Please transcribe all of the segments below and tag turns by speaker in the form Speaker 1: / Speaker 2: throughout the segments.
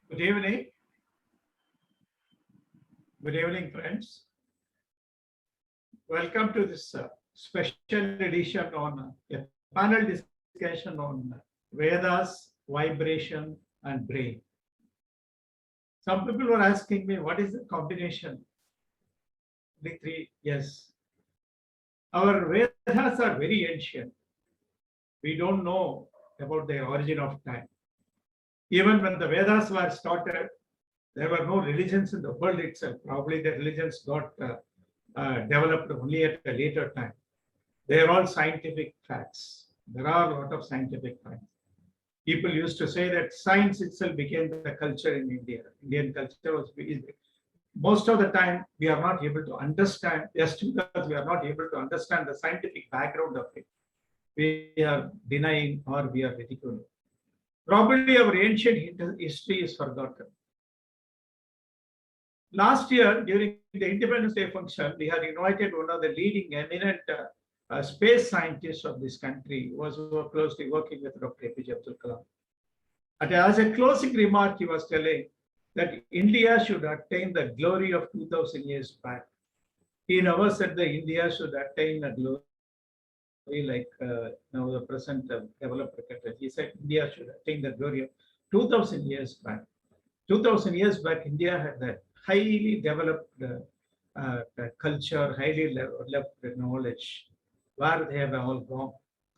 Speaker 1: Good evening. Good evening, friends. Welcome to this special edition on a panel discussion on Vedas, vibration, and brain. Some people were asking me, what is the combination? The three, yes. Our Vedas are very ancient. We don't know about their origin of time. Even when the Vedas were started, there were no religions in the world itself. Probably the religions got developed only at a later time. They are all scientific facts. There are a lot of scientific facts. People used to say that science itself became the culture in India. Indian culture was most of the time we are not able to understand, just because we are not able to understand the scientific background of it. We are denying or we are ridiculing. Probably our ancient history is forgotten. Last year, during the Independence Day function, we had invited one of the leading eminent space scientists of this country, who was closely working with Dr. APJ Abdul Kalam. And as a closing remark, he was telling that India should attain the glory of 2000 years back. He never said that India should attain a glory like now the present developed country. He said India should attain the glory of 2000 years back. 2000 years back, India had that highly developed culture, highly developed knowledge, where they have all gone.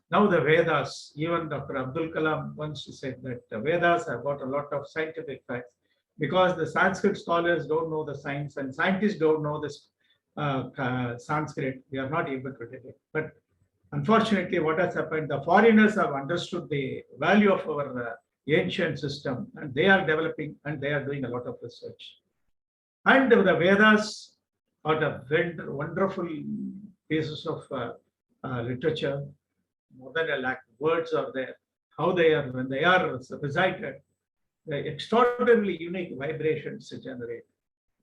Speaker 1: Now the Vedas, even Dr. Abdul Kalam once said that the Vedas have got a lot of scientific facts, because the Sanskrit scholars don't know the science and scientists don't know this Sanskrit. We are not able to detect. But unfortunately, what has happened, the foreigners have understood the value of our ancient system, and they are developing and they are doing a lot of research. And the Vedas are the wonderful pieces of literature. More than 1 lakh words are there. How they are, when they are recited, the extraordinarily unique vibrations generate.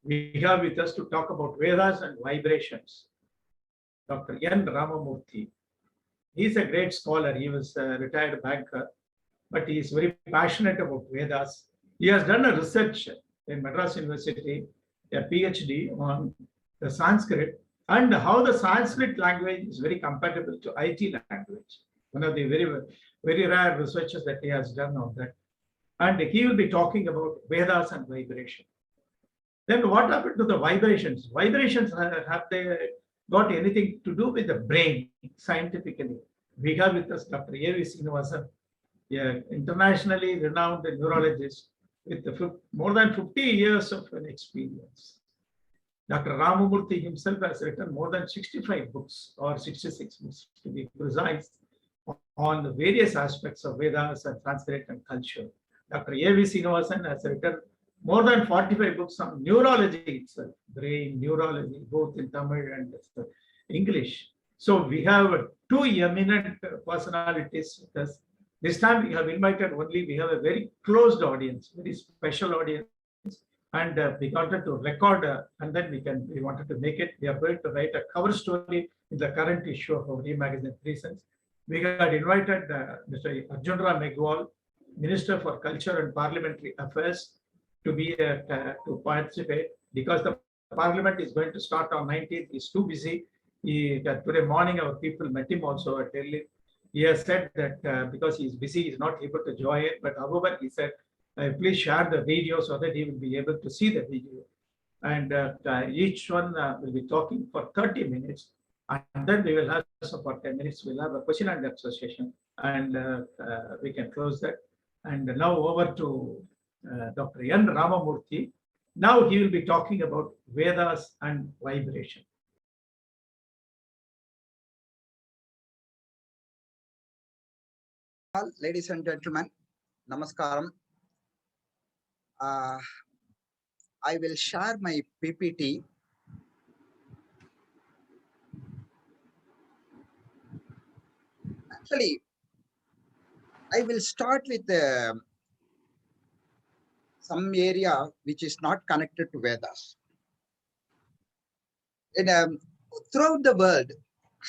Speaker 1: We have with us to talk about Vedas and vibrations, Dr. N. Ramamurthy. He's a great scholar. He was a retired banker, but he is very passionate about Vedas. He has done a research in Madras University, a PhD on the Sanskrit and how the Sanskrit language is very compatible to IT language. One of the very rare researches that he has done on that. And he will be talking about Vedas and vibration. Then what happened to the vibrations? Vibrations, have they got anything to do with the brain scientifically? We have with us Dr. A.V. Srinivasan, an internationally renowned neurologist with more than 50 years of an experience. Dr. Ramamurthy himself has written more than 65 books, or 66 books to be precise, on the various aspects of Vedas and Sanskrit and culture. Dr. A.V. Srinivasan has written more than 45 books on neurology itself, brain, neurology, both in Tamil and English. So we have two eminent personalities with us. This time we have invited only, we have a very closed audience, very special audience. And we wanted to record and then we wanted to make it. We are going to write a cover story in the current issue of our magazine, Presence. We had invited Mr. Arjun Ram Meghwal, Minister for Culture and Parliamentary Affairs, to be to participate, because the Parliament is going to start on 19th. He's too busy. Today morning our people met him also at Delhi. He has said that because he's busy, he's not able to join it. But however, he said, please share the video so that he will be able to see the video. And each one will be talking for 30 minutes. And then we will have for 10 minutes. We'll have a question and answer session. And we can close that. And now over to Dr. N. Ramamurthy. Now he will be talking about Vedas and vibration.
Speaker 2: Ladies and gentlemen, namaskaram. I will share my PPT. Actually, I will start with some area which is not connected to Vedas. Throughout the world,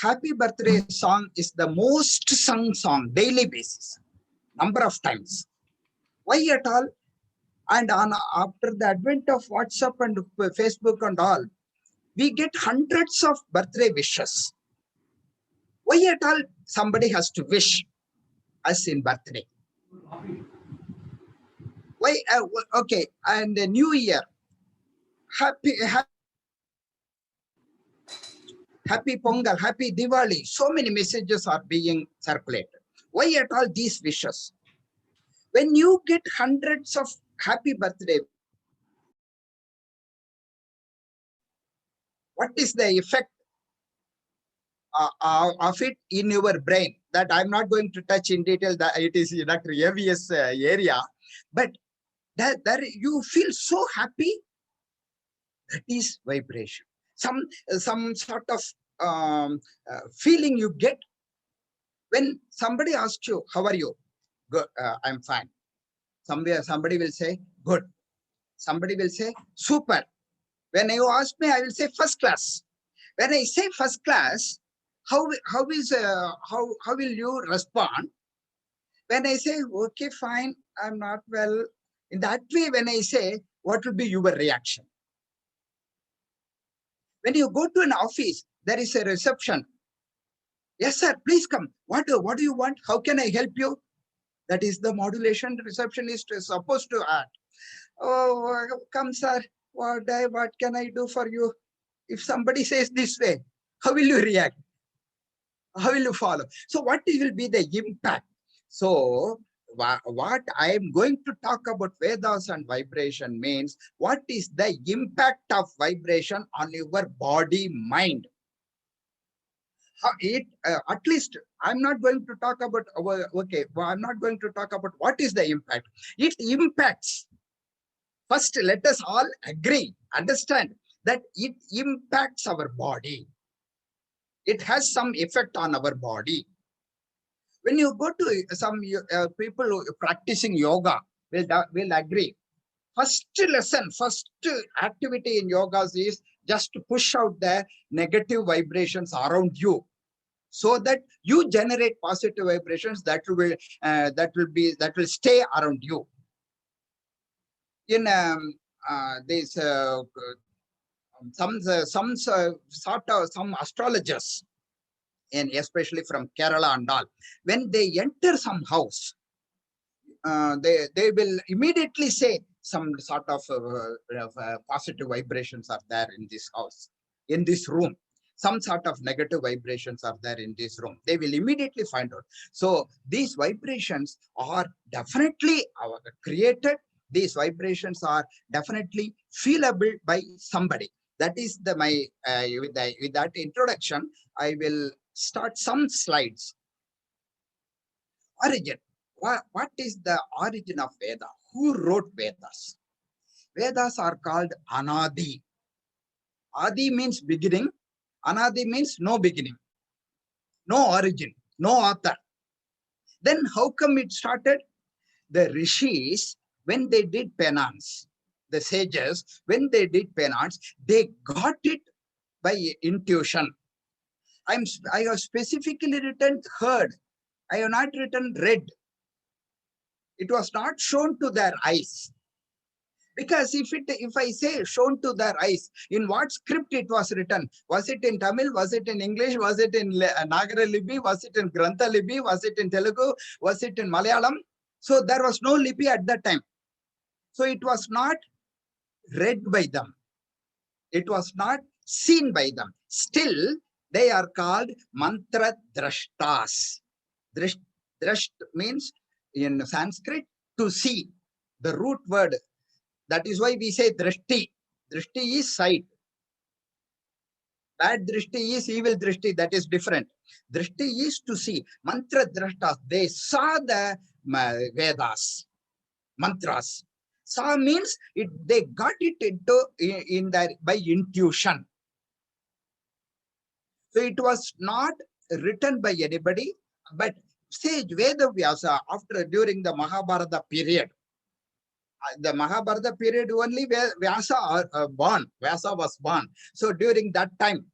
Speaker 2: Happy Birthday song is the most sung song daily basis, number of times. Why at all? And after the advent of WhatsApp and Facebook and all, we get hundreds of birthday wishes. Why at all somebody has to wish us in birthday? Why? Okay, and the New Year, happy Pongal, happy Diwali. So many messages are being circulated. Why at all these wishes? When you get hundreds of happy birthday, what is the effect of it in your brain? That I'm not going to touch in detail. That it is Dr. AVS area, but that you feel so happy. That is vibration. Some sort of feeling you get when somebody asks you, "How are you?" Good. I'm fine. Somebody will say, "Good." Somebody will say, "Super." When you ask me, I will say first class. When I say first class, how will you respond? When I say, okay, fine, I'm not well, in that way, when I say, what will be your reaction? When you go to an office, there is a reception. Yes, sir, please come. What do you want? How can I help you? That is the modulation receptionist is supposed to add. Oh, come, sir. What can I do for you? If somebody says this way, how will you react? How will you follow? So what will be the impact? So what I am going to talk about Vedas and vibration means, what is the impact of vibration on your body, mind? At least I'm not going to talk about, I'm not going to talk about what is the impact. It impacts. First, let us all agree, understand that it impacts our body. It has some effect on our body. When you go to some people who are practicing yoga, will agree. First lesson, first activity in yogas is just to push out the negative vibrations around you, so that you generate positive vibrations that will stay around you. In some astrologers, and especially from Kerala and all, when they enter some house, they will immediately say some sort of positive vibrations are there in this house, in this room. Some sort of negative vibrations are there in this room. They will immediately find out. So these vibrations are definitely created. These vibrations are definitely feelable by somebody. That is with that introduction, I will start some slides. Origin. What is the origin of Veda? Who wrote Vedas? Vedas are called Anadi. Adi means beginning. Anadi means no beginning, no origin, no author. Then how come it started? The rishis, when they did penance, the sages, when they did penance, they got it by intuition. I have specifically written heard. I have not written read. It was not shown to their eyes. Because if I say shown to their eyes, in what script it was written? Was it in Tamil? Was it in English? Was it in Nagara Lipi? Was it in Grantha Lipi? Was it in Telugu? Was it in Malayalam? So there was no Lipi at that time. So it was not read by them. It was not seen by them. Still, they are called mantra drashtas. Drasht means in Sanskrit to see. The root word. That is why we say drishti. Drishti is sight. Bad drishti is evil drishti. That is different. Drishti is to see. Mantra drashtas. They saw the Vedas, mantras. Saw means they got it in that by intuition. So it was not written by anybody, but sage Vedavyasa during the Mahabharata period. The Mahabharata period only where Vyasa was born. So during that time,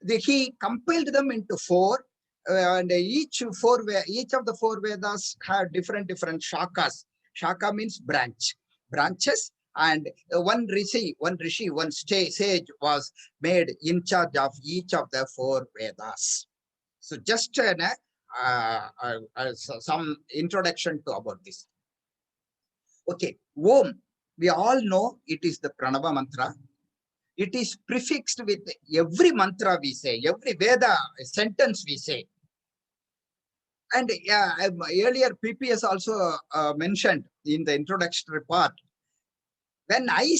Speaker 2: he compiled them into four, and each of the four Vedas had different shakas. Shaka means branch, branches. And one rishi, one sage was made in charge of each of the 4 Vedas. So just some introduction to about this. Okay, Om, we all know it is the Pranava mantra. It is prefixed with every mantra we say, every Veda sentence we say. And earlier PPS also mentioned in the introductory part, when I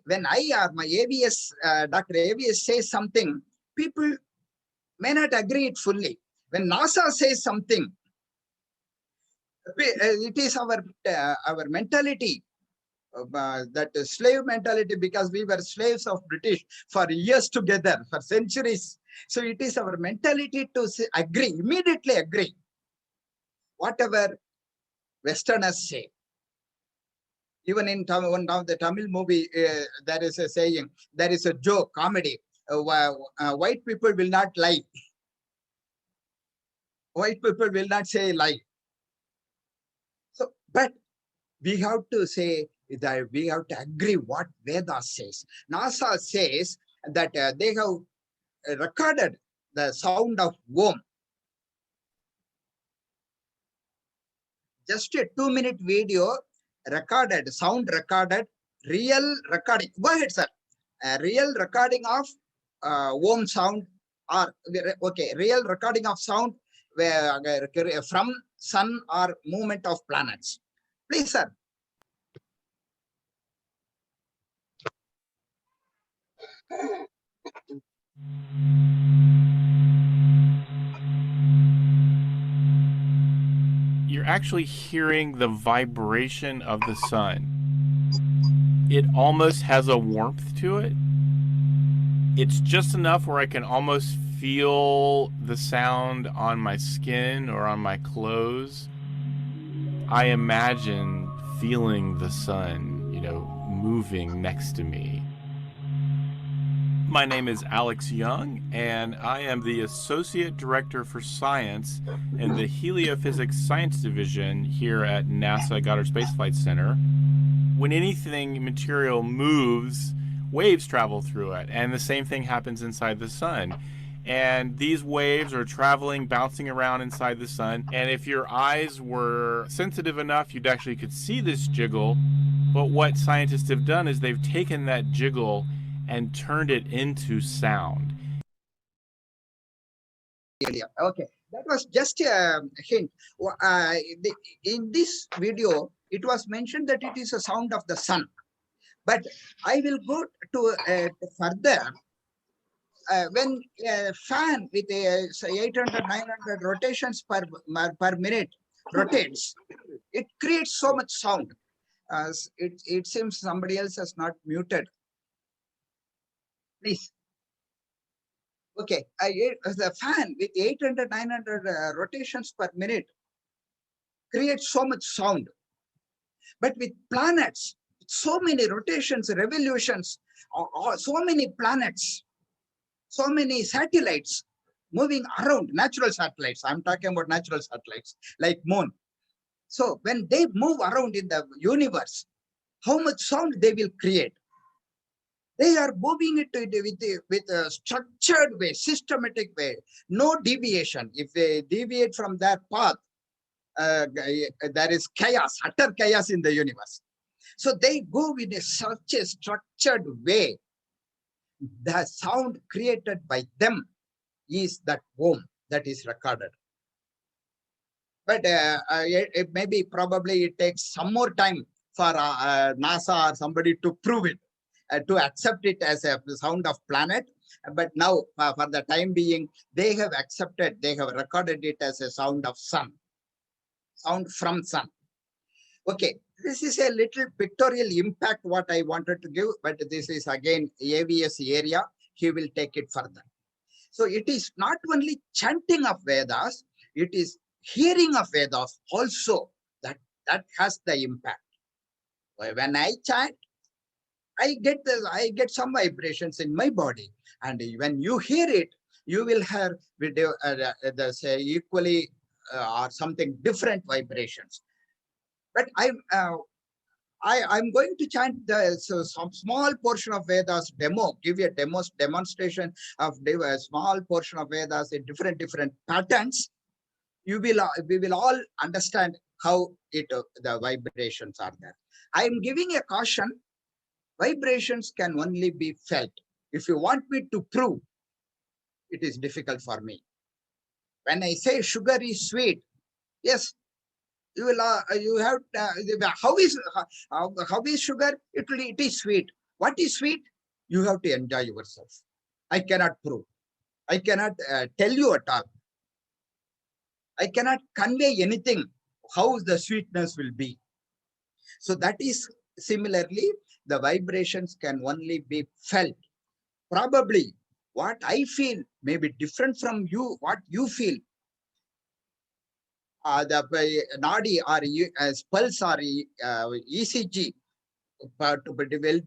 Speaker 2: or my AVS, Dr. AVS says something, people may not agree it fully. When NASA says something, it is our mentality, that slave mentality, because we were slaves of British for years together, for centuries. So it is our mentality to say, agree, immediately agree, whatever Westerners say. Even in one of the Tamil movie, there is a saying, there is a joke, comedy, white people will not lie. White people will not say lie. So, but we have to say that we have to agree what Veda says. NASA says that they have recorded the sound of Om. Just a 2-minute video recorded, sound recorded, real recording. Go ahead, sir. A real recording of Om sound, or okay, real recording of sound from sun or movement of planets. Please, sir.
Speaker 3: You're actually hearing the vibration of the sun. It almost has a warmth to it. It's just enough where I can almost feel the sound on my skin or on my clothes. I imagine feeling the sun, moving next to me. My name is Alex Young, and I am the Associate Director for Science in the Heliophysics Science Division here at NASA Goddard Space Flight Center. When anything material moves, waves travel through it, and the same thing happens inside the sun. And these waves are traveling, bouncing around inside the sun. And if your eyes were sensitive enough, you'd actually could see this jiggle. But what scientists have done is they've taken that jiggle and turned it into sound.
Speaker 2: Okay, that was just a hint. In this video, it was mentioned that it is a sound of the sun. But I will go to further. When a fan with 800, 900 rotations per minute rotates, it creates so much sound. It seems somebody else has not muted. Please. Okay, the fan with 800, 900 rotations per minute creates so much sound. But with planets, so many rotations, revolutions, so many planets, so many satellites moving around, natural satellites. I'm talking about natural satellites like Moon. So when they move around in the universe, how much sound they will create? They are moving it with a structured way, systematic way, no deviation. If they deviate from that path, there is chaos, utter chaos in the universe. So they go in such a structured way. The sound created by them is that Om that is recorded. But it maybe probably it takes some more time for NASA or somebody to prove it, to accept it as a sound of planet. But now, for the time being, they have accepted, they have recorded it as a sound of sun, sound from sun. Okay, this is a little pictorial impact what I wanted to give, but this is again AVS area. He will take it further. So it is not only chanting of Vedas, it is hearing of Vedas also that has the impact. When I chant, I get some vibrations in my body, and when you hear it, you will have equally or something different vibrations. But I'm going to chant some small portion of Vedas demo, give you a demonstration of a small portion of Vedas in different patterns. We will all understand how the vibrations are there. I am giving a caution. Vibrations can only be felt. If you want me to prove, it is difficult for me. When I say sugar is sweet, yes, you will. You have. How is sugar? It is sweet. What is sweet? You have to enjoy yourself. I cannot prove. I cannot tell you at all. I cannot convey anything how the sweetness will be. So that is similarly, the vibrations can only be felt. Probably what I feel may be different from you, what you feel. The Nadi or pulse or ECG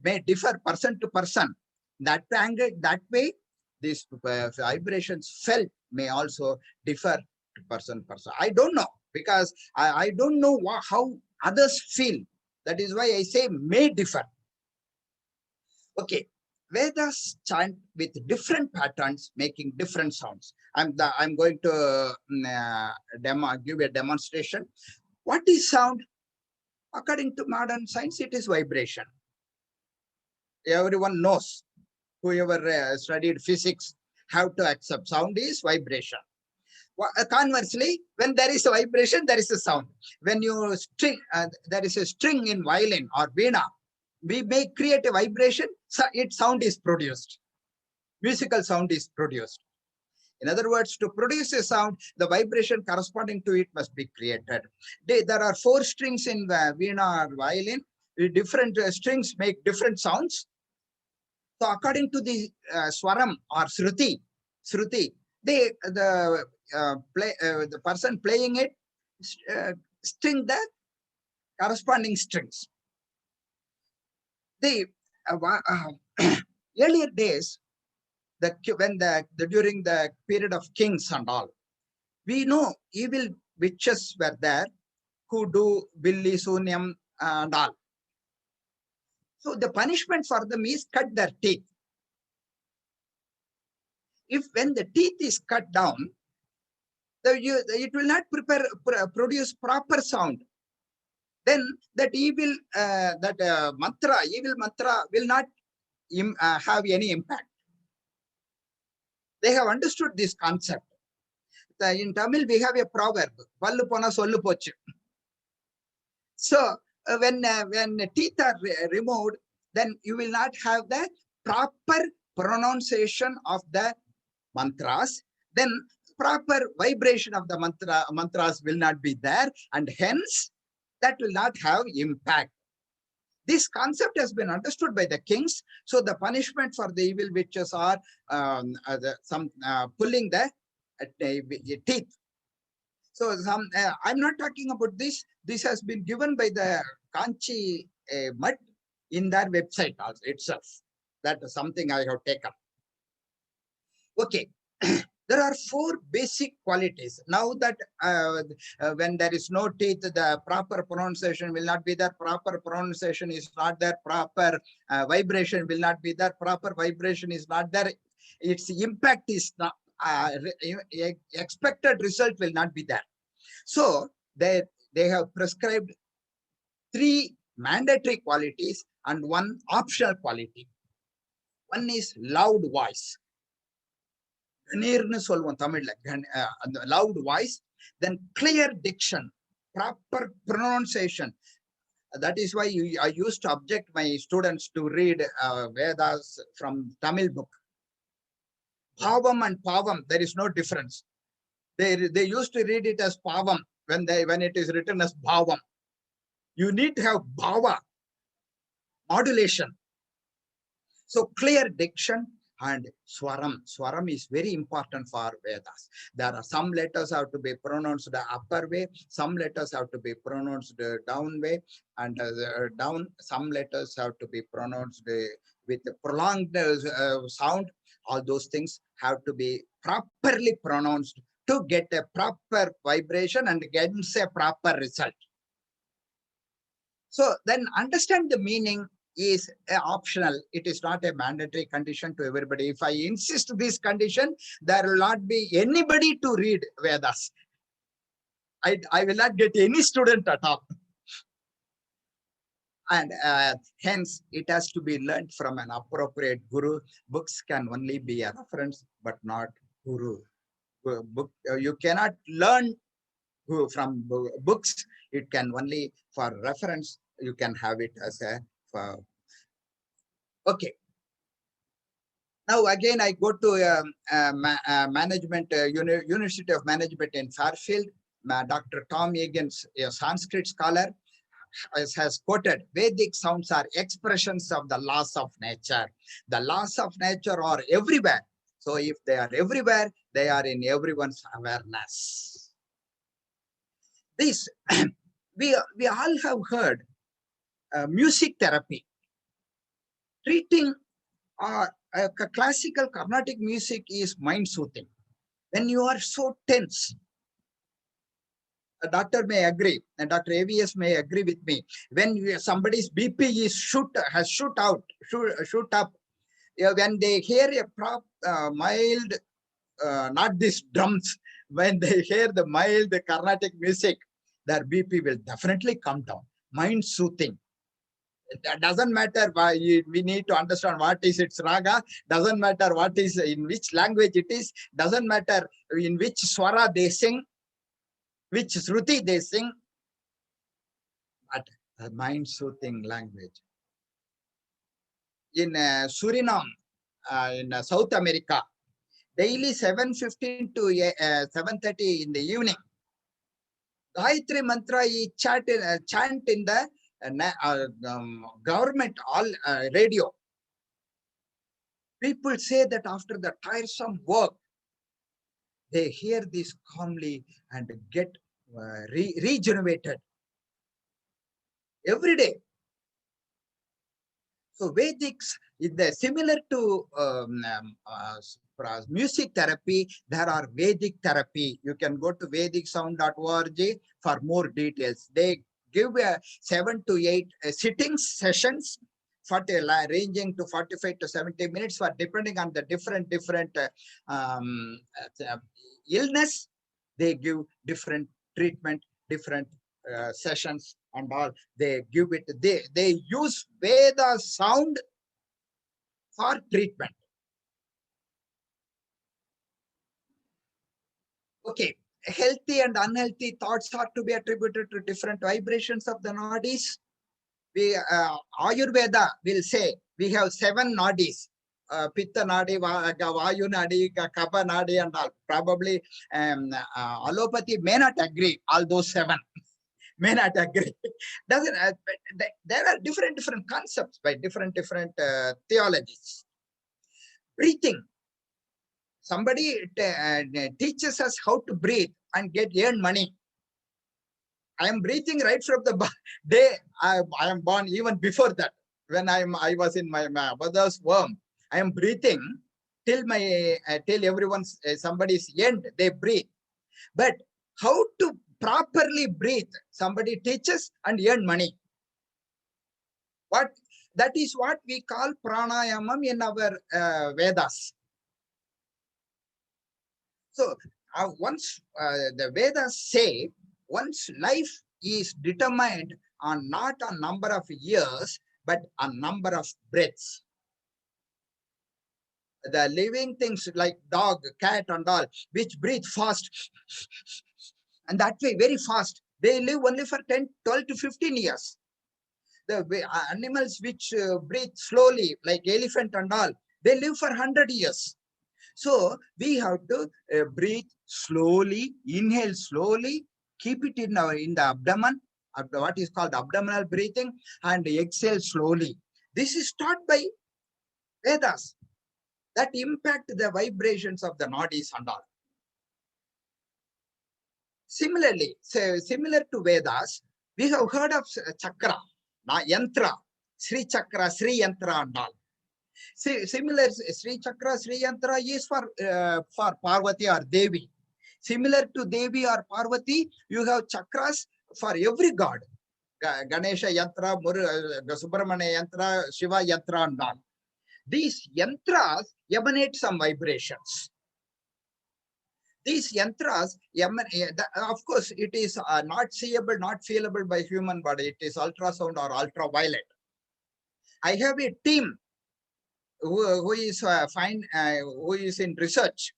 Speaker 2: may differ person to person. That way, these vibrations felt may also differ to person. I don't know, because I don't know how others feel. That is why I say may differ. Okay, Vedas chant with different patterns, making different sounds. I'm going to give a demonstration. What is sound? According to modern science, it is vibration. Everyone knows. Whoever studied physics have to accept sound is vibration. Conversely, when there is a vibration, there is a sound. When you string, there is a string in violin or veena, we may create a vibration, so its sound is produced. Musical sound is produced. In other words, to produce a sound, the vibration corresponding to it must be created. There are 4 strings in the veena or violin. Different strings make different sounds. So according to the swaram or shruti, the person playing it string the corresponding strings. The earlier days, during the period of kings and all, we know evil witches were there who do billi sunyam and all. So the punishment for them is cut their teeth. When the teeth is cut down, it will not produce proper sound. Then that evil mantra will not have any impact. They have understood this concept. In Tamil, we have a proverb, "Vallu pona sollu pochu." So when teeth are removed, then you will not have the proper pronunciation of the mantras. Then proper vibration of the mantras will not be there, and hence that will not have impact. This concept has been understood by the kings. So the punishment for the evil witches are pulling the teeth. So I'm not talking about this. This has been given by the Kanchi Mutt in their website also itself. That is something I have taken. Okay. There are 4 basic qualities. Now that when there is no teeth, the proper pronunciation will not be there. Proper pronunciation is not there. Proper vibration will not be there. Proper vibration is not there. Its impact is not, expected result will not be there. So they have prescribed 3 mandatory qualities and 1 optional quality. One is loud voice. Loud voice, then clear diction, proper pronunciation. That is why I used to object my students to read Vedas from Tamil book. Bhavam and Pavam, there is no difference. They used to read it as Pavam when it is written as Bhavam. You need to have Bhava, modulation. So clear diction and swaram. Swaram is very important for Vedas. There are some letters have to be pronounced the upper way, some letters have to be pronounced the down way, and down. Some letters have to be pronounced with a prolonged sound. All those things have to be properly pronounced to get a proper vibration and get a proper result. So then understand the meaning is optional. It is not a mandatory condition to everybody. If I insist this condition, there will not be anybody to read Vedas. I will not get any student at all. And hence, it has to be learned from an appropriate guru. Books can only be a reference, but not guru. You cannot learn from books. It can only for reference. You can have it as a okay. Now again, I go to management University of Management in Fairfield. Dr. Tom Higgins, a Sanskrit scholar, has quoted, Vedic sounds are expressions of the laws of nature. The laws of nature are everywhere. So if they are everywhere, they are in everyone's awareness. This, we all have heard music therapy. Treating classical Carnatic music is mind soothing. When you are so tense, a doctor may agree, and Dr. AVS may agree with me. When somebody's BP is shoot up, when they hear a mild, not these drums, when they hear the mild Carnatic music, their BP will definitely come down. Mind soothing. That doesn't matter why we need to understand what is its raga, doesn't matter what is in which language it is, doesn't matter in which swara they sing, which Shruti they sing, but a mind-soothing language. In Suriname, in South America, daily 7:15 to 7:30 in the evening, Gayatri Mantra is chant in the government radio. People say that after the tiresome work, they hear this calmly and get regenerated every day. So Vedics is similar to music therapy. There are Vedic therapy. You can go to vedicsound.org for more details. They give 7 to 8 sitting sessions, ranging to 45 to 70 minutes, for depending on the different illness. They give different treatment, different sessions and all. They give it. They use Veda sound for treatment. Okay. Healthy and unhealthy thoughts are to be attributed to different vibrations of the nadis. Ayurveda will say we have 7 nadis. Pitta nadi, Vayu nadi, Kapha nadi and all. Probably allopathy may not agree, all those 7 may not agree. There are different concepts by different theologies. Breathing. Somebody teaches us how to breathe and earn money. I am breathing right from the day I am born, even before that. When I was in my mother's womb, I am breathing till everyone's somebody's end, they breathe. But how to properly breathe, somebody teaches and earn money. That is what we call pranayamam in our Vedas. So once the Vedas say, one's life is determined on not a number of years, but a number of breaths. The living things like dog, cat and all, which breathe fast, and that way very fast, they live only for 10, 12 to 15 years. The animals which breathe slowly, like elephant and all, they live for 100 years. So we have to breathe slowly, inhale slowly, keep it in the abdomen, what is called abdominal breathing, and exhale slowly. This is taught by Vedas that impact the vibrations of the nadis and all. Similarly, similar to Vedas, we have heard of chakra, yantra, Sri Chakra, Sri Yantra and all. Similar, Sri Chakra, Sri Yantra is for Parvati or Devi. Similar to Devi or Parvati, you have chakras for every god. Ganesha yantra, Subramanya yantra, Shiva yantra, and all. These yantras emanate some vibrations. These yantras, of course, it is not seeable, not feelable by human body. It is ultrasound or ultraviolet. I have a team who is who is in research.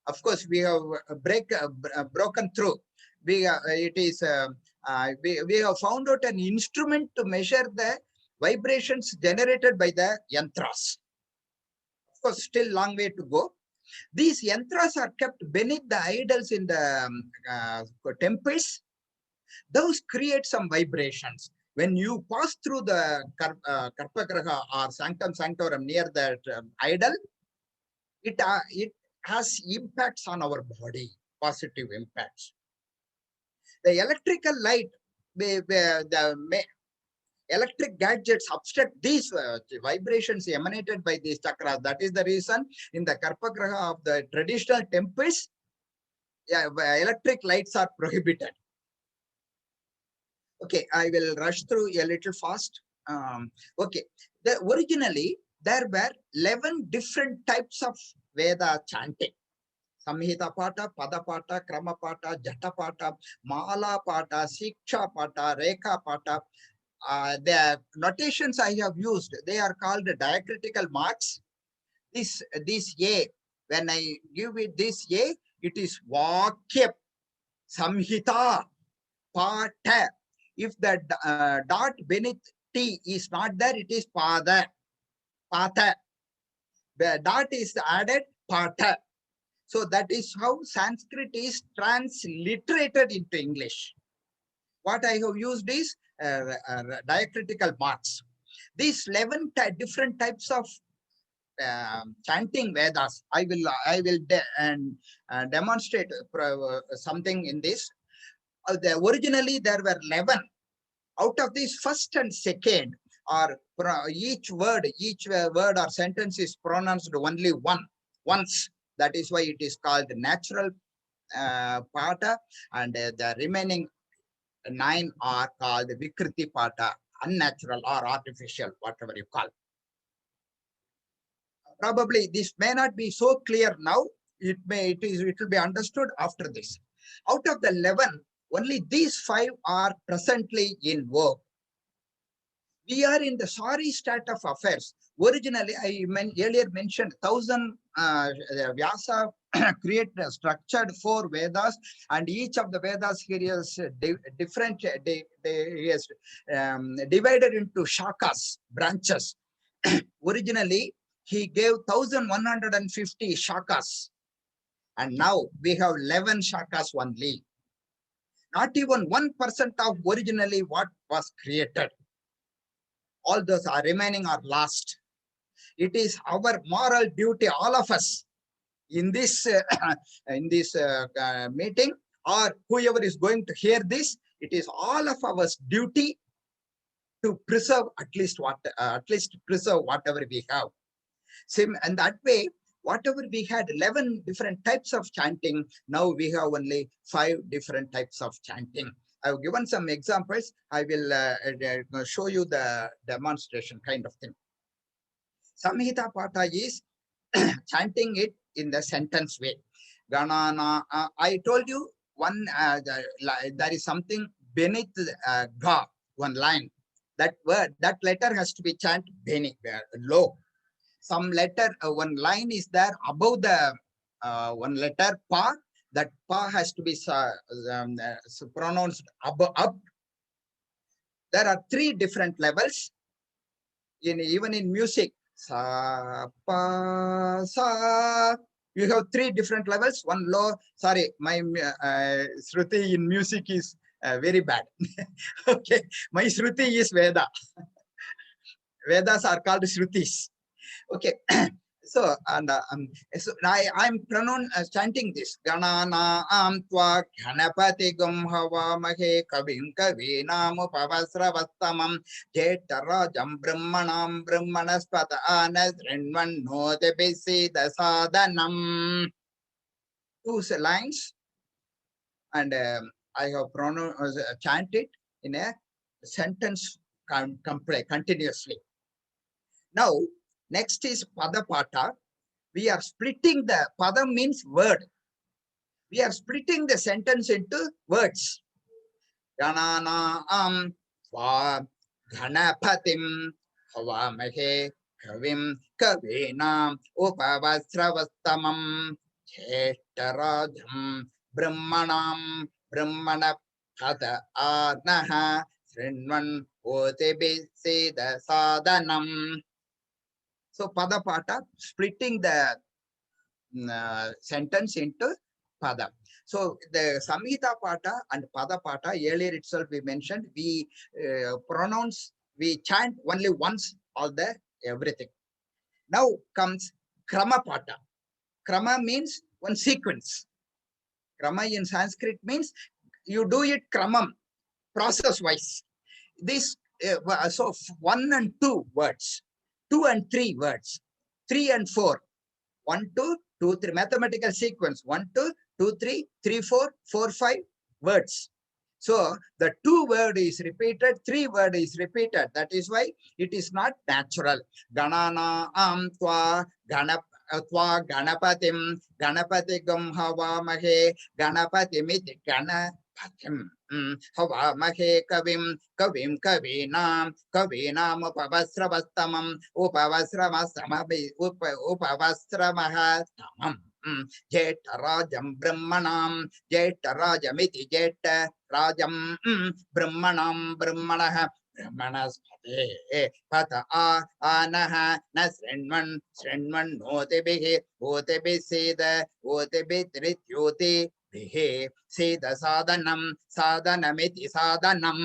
Speaker 2: Of course, we have broken through. We have found out an instrument to measure the vibrations generated by the yantras. Of course, still long way to go. These yantras are kept beneath the idols in the temples. Those create some vibrations. When you pass through the Karpagraha or Sanctum Sanctorum near that idol, it has impacts on our body, positive impacts. The electrical light, the electric gadgets obstruct these vibrations emanated by these chakras. That is the reason in the Karpagraha of the traditional temples, electric lights are prohibited. Okay, I will rush through a little fast. Okay, originally there were 11 different types of Veda chanting. Samhita Pata, Pada Pata, Krama Pata, Jata Pata, Mala Pata, Siksha Pata, Rekha Pata. The notations I have used, they are called diacritical marks. This A, when I give it this A, it is Vakya, Samhita, Pata. If the dot beneath T is not there, it is Pada, Pata. The dot is added, Pata. So that is how Sanskrit is transliterated into English. What I have used is diacritical marks. These 11 different types of chanting Vedas, I will demonstrate something in this. Originally there were 11. Out of these, first and second are each word or sentence is pronounced only once. That is why it is called natural pata, and the remaining 9 are called Vikriti pata, unnatural or artificial, whatever you call. Probably this may not be so clear now. It will be understood after this. Out of the 11, only these 5 are presently in vogue. We are in the sorry state of affairs. Originally, I earlier mentioned 1000 Vyasa created structured 4 Vedas, and each of the Vedas here is different. He has divided into shakas, branches. Originally, he gave 1150 shakas, and now we have 11 shakas only. Not even 1% of originally what was created. All those are remaining are lost. It is our moral duty, all of us, in this meeting, or whoever is going to hear this, it is all of our duty to preserve at least preserve whatever we have. And that way, whatever we had 11 different types of chanting, now we have only 5 different types of chanting. I have given some examples. I will show you the demonstration kind of thing. Samhita Pata is chanting it in the sentence way. Ganana, I told you one, there is something beneath Ga, one line. That word, that letter has to be chanted beneath, low. Some letter, one line is there above the one letter Pa. That Pa has to be pronounced up. There are 3 different levels. Even in music, Sa, Pa, Sa. You have 3 different levels. One low. Sorry, my Shruti in music is very bad. Okay, my Shruti is Veda. Vedas are called Shrutis. Okay. So, and so I'm chanting this. Ganana amtva Ganapati Gumhava Mahe Kavim Kavinam Pavasravastamam Jetarajam Brahmanam Brahmanaspata Anas Rinvan Note Bisi Dasadanam. 2 lines, and I have chanted in a sentence continuously. Now, next is Padapata. We are splitting the Padam means word. We are splitting the sentence into words. Ganana Swa Ganapatim Havamahe Kavim Kavinam Upavasravastamam Cheshtarajam Brahmanam Brahmana Pata Anaha Srinvan Otibisida Sadhanam. So Padapata, splitting the sentence into Pada. So the Samhita Pata and Pada Pata, earlier itself we mentioned, we we chant only once all the everything. Now comes Krama Pata. Krama means one sequence. Krama in Sanskrit means you do it Kramam, process wise. This, so 1 and 2 words, 2 and 3 words, 3 and 4, 1, 2, 2, 3, mathematical sequence, 1, 2, 2, 3, 3, 4, 4, 5 words. So the 2 word is repeated, 3 word is repeated. That is why it is not natural. Ganana twa ganap twa ganapatim ganapatigam havamahe ganapatimit ganapatim havamahe kavim kavinam upavasravastamam upavasramahamam Jetarajam Brahmanam Jetarajamiti Jetarajam Brahmanam Brahmanaha Brahmanaspate Pata Anaha Nasrenman Notebihi Otebisida Otebitrityoti Bihe Sida Sadhanamiti Sadhanam.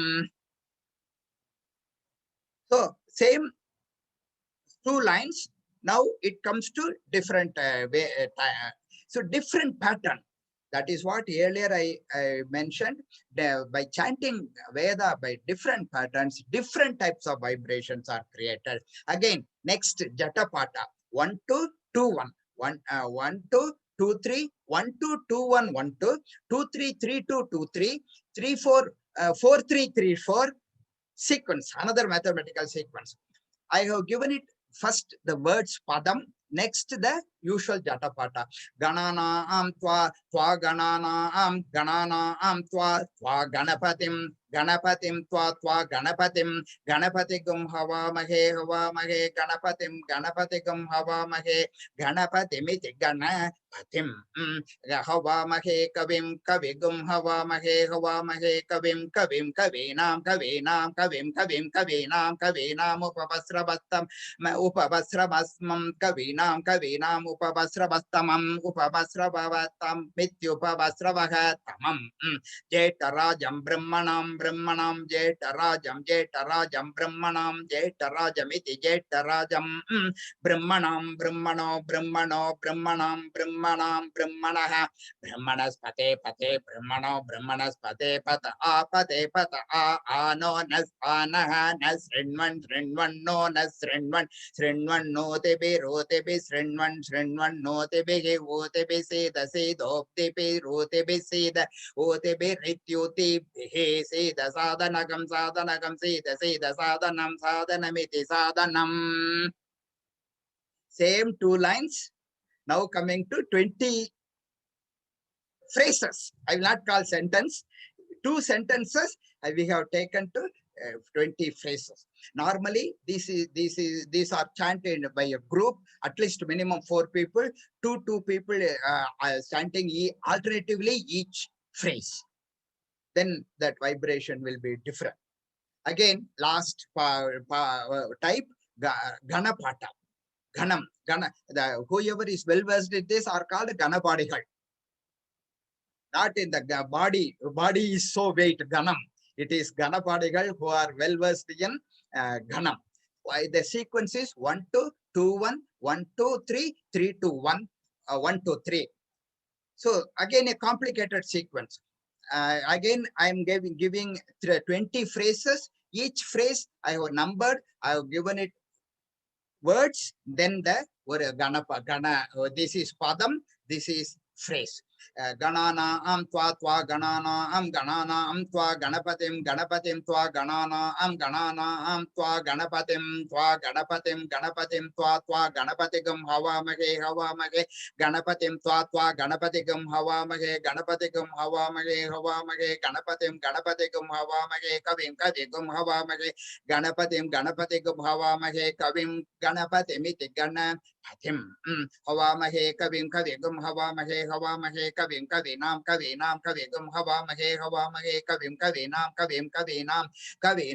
Speaker 2: So same 2 lines. Now it comes to different so different pattern. That is what earlier I mentioned. By chanting Veda by different patterns, different types of vibrations are created. Again, next Jatapata 1 2 2 1 1 1 2 2 3 1 2 2 1 1 2 2 3 3 2 2 3 3 4 4 3 3 4 sequence. Another mathematical sequence. I have given it first the words Padam, next the usual Jatapata. Ganana twa ganana twa ganapatim twa ganapatim ganapatigum havamahe ganapatigum havamahe ganapatimiti ganapatim havamahe kavim kavigum havamahe kavim kavinam upavasravastam upavasravasmam kavinam upavasravastamam upavasravavatam mityupavasravahatamam Jetarajam Brahmanam Jetarajam Brahmanam Jetarajamiti Jetarajam Brahmanam Brahmanaha Brahmanaspate Brahmanaspate Pata ano nas anaha nas Srinvan no nas Srinvan no tebi rotebi Srinvan no tebi votebi seda sedoptebi rotebi seda Otebi rityuti bihe seda sadhanagam seda sadhanamiti sadhanam. Same 2 lines. Now coming to 20 phrases. I will not call sentence. 2 sentences we have taken to 20 phrases. Normally, these are chanted by a group, at least minimum 4 people, 2 people are chanting alternatively each phrase. Then that vibration will be different. Again, last type, Ganapata. Ganam, whoever is well versed in this are called Ganapadigal. Not in the body is so weight, Ganam. It is Ganapadigal who are well versed in Ganam. Why the sequence is 1 2 2 1 1 2 3 3 2 1 1 2 3. So again a complicated sequence. Again I am giving 20 phrases. Each phrase I have numbered. I have given it words. Then the Ganapa Gana. This is Padam. This is phrase. Ganana twa ganana twa ganapatim twa ganana twa ganapatim twa ganapatigam hawamage ganapatim twa ganapatigam hawamage ganapatigam hawamage ganapatigam hawamage kavim hawamage ganapatigam hawamage kavim ganapatimiti ganapatim hawamage kavim hawamage kavim kavinam kavigum hawamage kavim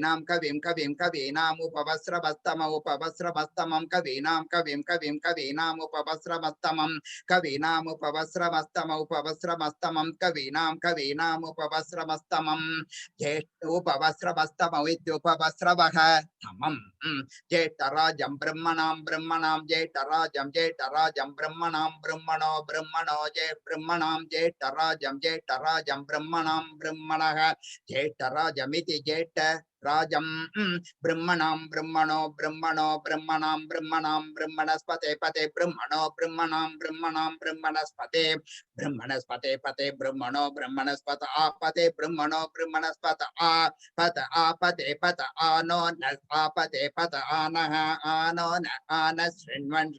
Speaker 2: kavinam upavasramastamam kavinam upavasramastamam kavinam upavasramastamam upavasramastamam upavasravaha tamam jetarajam brahmanam jetarajam brahmanam brahmano jetarajam brahmanaha jetarajamiti Rajam Brahmanam Brahmanaspate Pate Brahmanaspate Pate Brahmanaspata Apate Brahmanaspata Pata Ano Apate Pata Anaha Ano Anas Renwan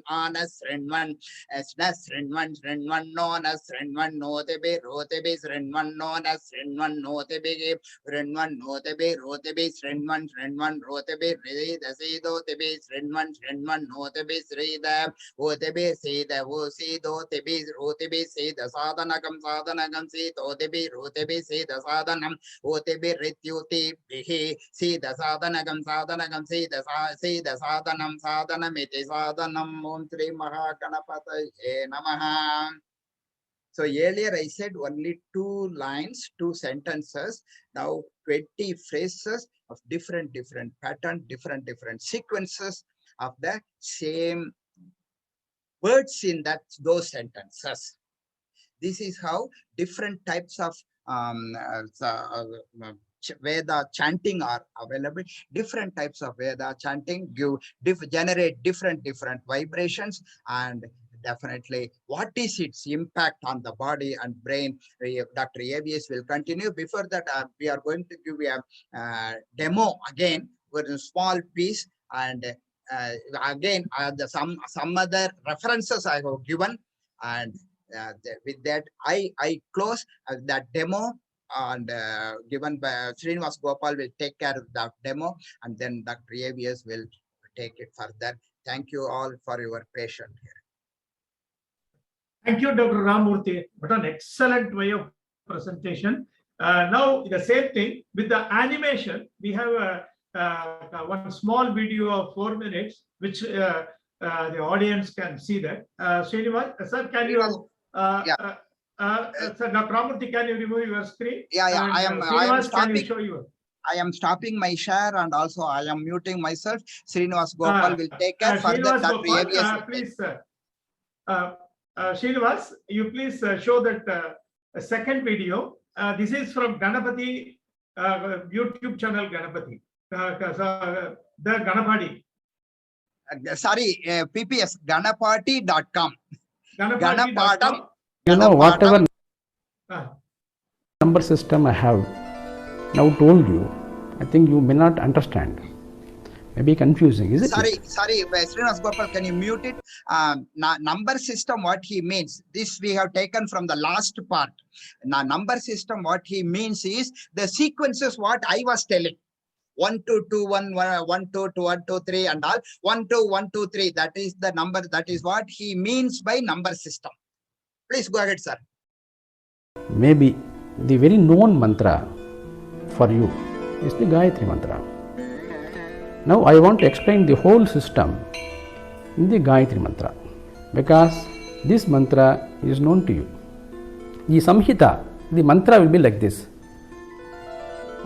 Speaker 2: Anas Renwan Esnas Renwan Nonas Renwan Notebe Rotebis Renwan Nonas Renwan Notebe Renwan Notebe Rotebe Renwan Rotebe Rida Sido Tebe Renwan Notebe Srida Otebe Sida Osido Tebe Rotebe Sida Sadanagam Sito Tebe Rotebe Sida Sadanam Otebe Rityuti Bihi Sida Sadanagam Sida Sadanamiti Sadanam Montri Mahaganapata Namaha. So earlier I said only 2 lines, 2 sentences. Now 20 phrases of different pattern, different sequences of the same words in those sentences. This is how different types of Veda chanting are available. Different types of Veda chanting generate different vibrations, and definitely what is its impact on the body and brain. Dr. AVS will continue. Before that, we are going to give a demo again with a small piece, and again some other references I have given, and with that I close that demo, and given by Srinivas Gopal will take care of that demo, and then Dr. AVS will take it further. Thank you all for your patience here.
Speaker 1: Thank you, Dr. Ramurthy. What an excellent way of presentation. Now, the same thing with the animation. We have one small video of 4 minutes, which the audience can see that. Srinivas, sir, can you? Sir, Dr. Ramurthy, can you remove your screen?
Speaker 2: Yeah.
Speaker 1: And,
Speaker 2: I am stopping.
Speaker 1: can you show you?
Speaker 2: I am stopping my share, and also I am muting myself. Srinivas Gopal will take care further. Dr. AVS.
Speaker 1: Please, Srinivas, you please show that second video. This is from Ganapati YouTube channel Ganapati. The Ganapati.
Speaker 2: Sorry, PPS, ganapati.com.
Speaker 1: Ganapati.com.
Speaker 4: You know, whatever number system I have now told you, I think you may not understand. Maybe confusing, is it?
Speaker 2: Sorry, Srinivas Gopal, can you mute it? Number system, what he means, this we have taken from the last part. Now, number system, what he means is the sequences what I was telling. 1 2 2 1 1 2 2 1 2 3 and all 1 2 1 2 3. That is the number. That is what he means by number system. Please go ahead, sir.
Speaker 4: Maybe the very known mantra for you is the Gayatri mantra. Now I want to explain the whole system in the Gayatri mantra, because this mantra is known to you. The Samhita, the mantra will be like this.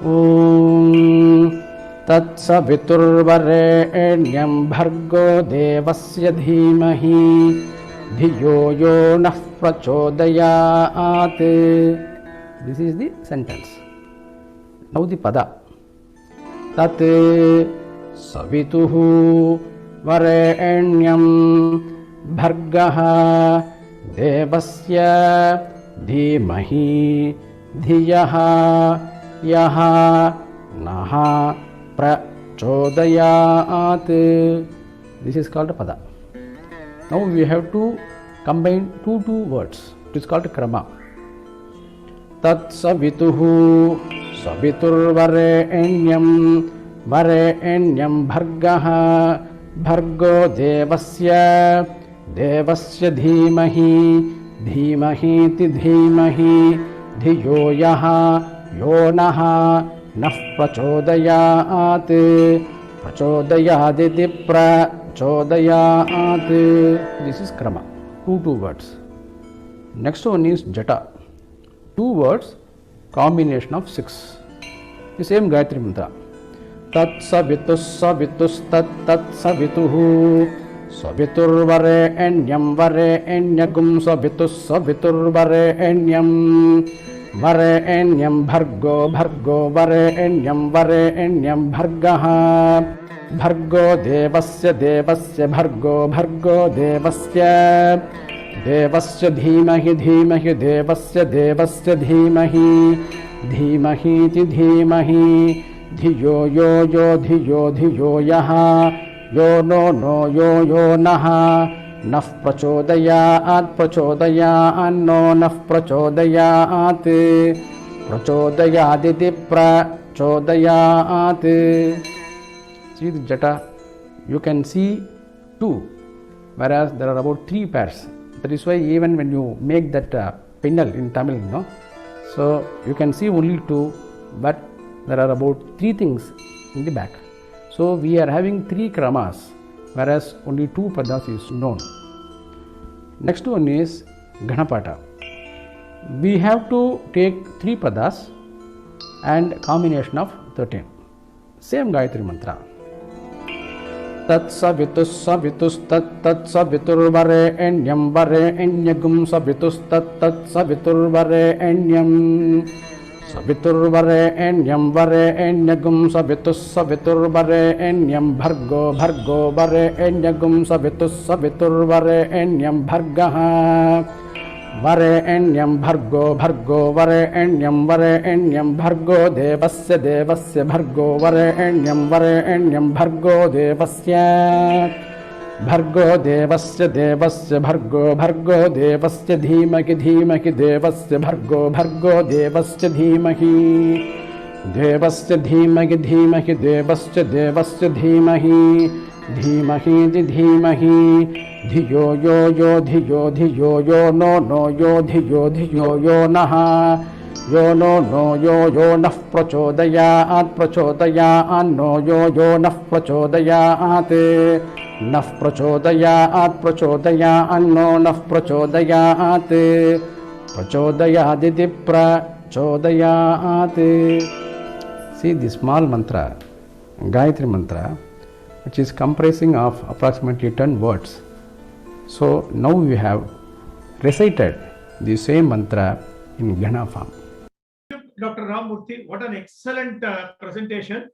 Speaker 4: Om Tat Saviturvarenyam Bhargo Devasya Dhimahi Dhiyo Yo Nah Prachodayat. This is the sentence. Now the pada. Tat Savituhu Varenyam Bhargaha देवस्य धीमहि धियः यः नः प्रचोदयात्. This is called pada. Now we have to combine two words. It is called krama. Tat savituhu saviturvarenyam varenyam bhargaha bhargo devasya devasya dhimahi dhimahi ti dhimahi dhiyo yaha yonaha nah prachodayat prachodayaditi prachodayat. This is krama. Two words. Next one is jata. 2 words, combination of 6. The same Gayatri mantra. Tat savitus savitus tat tat savituhu saviturvarenyam varenyagum savitus saviturvarenyam varenyam bhargo bhargo varenyam varenyam bhargaha bhargo devasya devasya bhargo bhargo devasya devasya dhimahi dhimahi devasya devasya dhimahi dhimahi ti dhimahi dhiyo yo yo dhiyo dhiyo yaha yo no yo naha naf prachodayat prachodayat no naf prachodayat prachodayaditi prachodayat. See the jata, you can see 2, whereas there are about 3 pairs. That is why even when you make that pinal in Tamil, so you can see only 2, but there are about 3 things in the back. So we are having 3 kramas, whereas only 2 padas is known. Next one is Ganapata. We have to take 3 padas and combination of 13. Same Gayatri mantra. Tat savitus savitus tat tat saviturvarenyam varenyagum savitus tat tat saviturvarenyam saviturvarenyam varenyagum savitus saviturvarenyam bhargo bhargo varenyagum savitus saviturvarenyam bhargaha varenyam bhargo bhargo varenyam varenyam bhargo devasya devasya bhargo varenyam varenyam bhargo devasya bhargo devasya devasya bhargo bhargo devasya dhimahi dhimahi devasya bhargo bhargo devasya dhimahi devasya dhimahi dhimahi devasya devasya dhimahi dhimahi ti dhimahi dhiyo yo yo dhiyo dhiyo yo no yo dhiyo dhiyo yo naha yo no yo nah prachodayat prachodayat no yo nah prachodayat nah prachodayat prachodayat no nah prachodayat prachodayaditi prachodayat. See the small mantra, Gayatri mantra, which is comprising of approximately 10 words. So now we have recited the same mantra in Ghana form.
Speaker 1: Dr. Ramamurthy, what an excellent presentation.